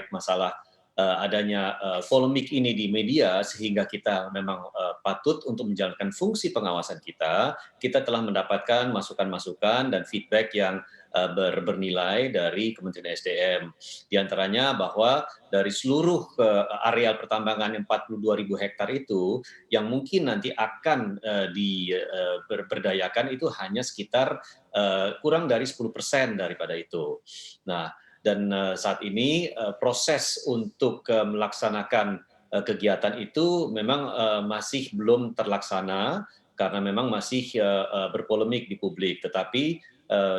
terkait masalah adanya polemik ini di media sehingga kita memang patut untuk menjalankan fungsi pengawasan kita. Kita telah mendapatkan masukan-masukan dan feedback yang bernilai dari Kementerian SDM. Di antaranya bahwa dari seluruh areal pertambangan 42.000 hektar itu, yang mungkin nanti akan diberdayakan itu hanya sekitar kurang dari 10% daripada itu. Nah, dan saat ini proses untuk melaksanakan kegiatan itu memang masih belum terlaksana karena memang masih berpolemik di publik. Tetapi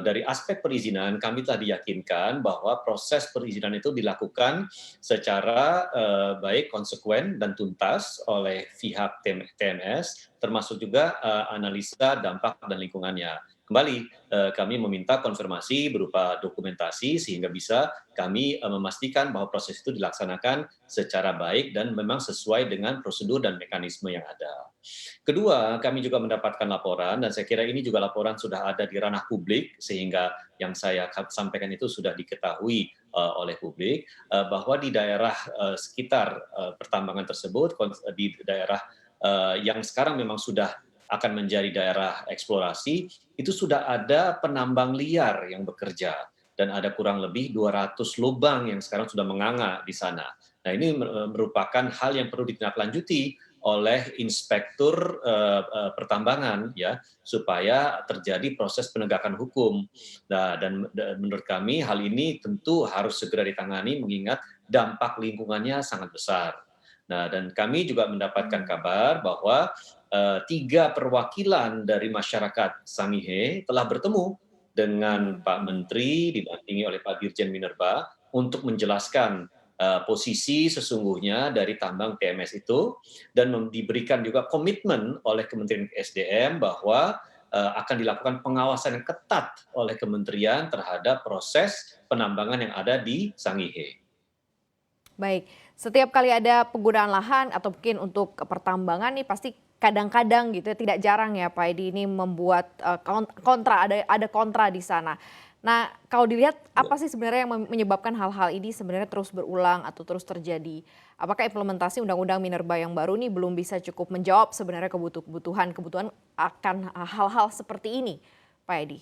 dari aspek perizinan kami telah diyakinkan bahwa proses perizinan itu dilakukan secara baik, konsekuen dan tuntas oleh pihak TMS, termasuk juga analisa dampak dan lingkungannya. Kembali, kami meminta konfirmasi berupa dokumentasi sehingga bisa kami memastikan bahwa proses itu dilaksanakan secara baik dan memang sesuai dengan prosedur dan mekanisme yang ada. Kedua, kami juga mendapatkan laporan dan saya kira ini juga laporan sudah ada di ranah publik sehingga yang saya sampaikan itu sudah diketahui oleh publik bahwa di daerah sekitar pertambangan tersebut, di daerah yang sekarang memang sudah akan menjadi daerah eksplorasi, itu sudah ada penambang liar yang bekerja dan ada kurang lebih 200 lubang yang sekarang sudah menganga di sana. Nah, ini merupakan hal yang perlu ditindaklanjuti oleh inspektur pertambangan ya supaya terjadi proses penegakan hukum. Nah, dan menurut kami hal ini tentu harus segera ditangani mengingat dampak lingkungannya sangat besar. Nah, dan kami juga mendapatkan kabar bahwa 3 perwakilan dari masyarakat Sangihe telah bertemu dengan Pak Menteri didampingi oleh Pak Dirjen Minerba untuk menjelaskan posisi sesungguhnya dari tambang TMS itu dan diberikan juga komitmen oleh Kementerian SDM bahwa akan dilakukan pengawasan yang ketat oleh kementerian terhadap proses penambangan yang ada di Sangihe. Baik, setiap kali ada penggunaan lahan atau mungkin untuk pertambangan nih pasti kadang-kadang gitu ya, tidak jarang ya Pak Edi ini membuat kontra, ada kontra di sana. Nah, kalau dilihat apa sih sebenarnya yang menyebabkan hal-hal ini sebenarnya terus berulang atau terus terjadi? Apakah implementasi Undang-Undang Minerba yang baru ini belum bisa cukup menjawab sebenarnya kebutuhan akan hal-hal seperti ini, Pak Edi?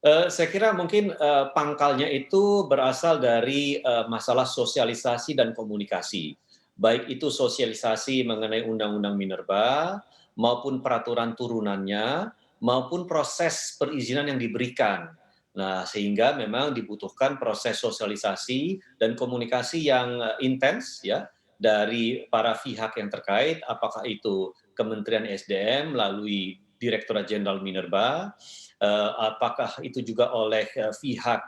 Saya kira mungkin pangkalnya itu berasal dari masalah sosialisasi dan komunikasi. Baik itu sosialisasi mengenai Undang-Undang Minerba, maupun peraturan turunannya, maupun proses perizinan yang diberikan. Nah, sehingga memang dibutuhkan proses sosialisasi dan komunikasi yang intens ya dari para pihak yang terkait, apakah itu Kementerian SDM melalui Direktorat Jenderal Minerba, apakah itu juga oleh pihak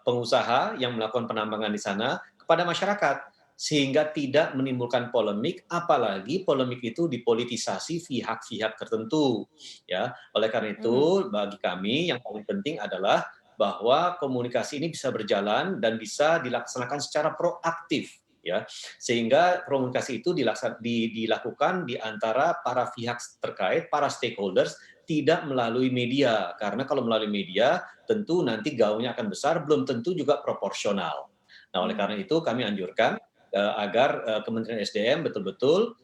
pengusaha yang melakukan penambangan di sana kepada masyarakat sehingga tidak menimbulkan polemik, apalagi polemik itu dipolitisasi pihak-pihak tertentu. Ya, oleh karena Mhm. itu bagi kami yang paling penting adalah bahwa komunikasi ini bisa berjalan dan bisa dilaksanakan secara proaktif. Ya, sehingga komunikasi itu dilakukan di antara para pihak terkait, para stakeholders, tidak melalui media. Karena kalau melalui media, tentu nanti gaungnya akan besar, belum tentu juga proporsional. Nah, oleh karena itu kami anjurkan agar Kementerian SDM betul-betul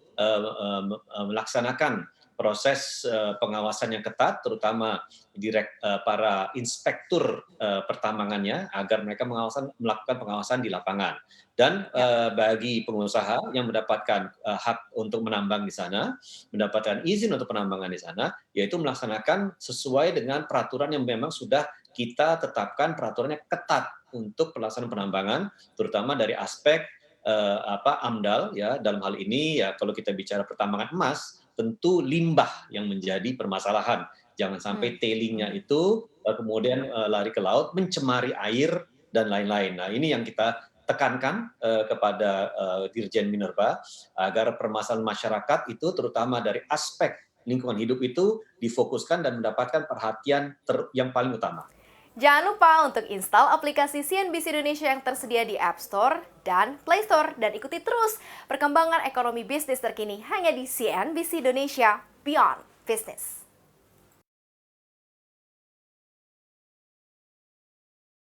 melaksanakan proses pengawasan yang ketat, terutama para inspektur pertambangannya, agar mereka melakukan pengawasan di lapangan. Dan Ya. bagi pengusaha yang mendapatkan hak untuk menambang di sana, mendapatkan izin untuk penambangan di sana, yaitu melaksanakan sesuai dengan peraturan yang memang sudah kita tetapkan peraturannya ketat untuk pelaksanaan penambangan, terutama dari aspek AMDAL ya dalam hal ini ya kalau kita bicara pertambangan emas tentu limbah yang menjadi permasalahan. Jangan sampai tailingnya itu kemudian lari ke laut mencemari air dan lain-lain. Nah, ini yang kita tekankan kepada Dirjen Minerba agar permasalahan masyarakat itu terutama dari aspek lingkungan hidup itu difokuskan dan mendapatkan perhatian yang paling utama. Jangan lupa untuk install aplikasi CNBC Indonesia yang tersedia di App Store dan Play Store dan ikuti terus perkembangan ekonomi bisnis terkini hanya di CNBC Indonesia Beyond Business.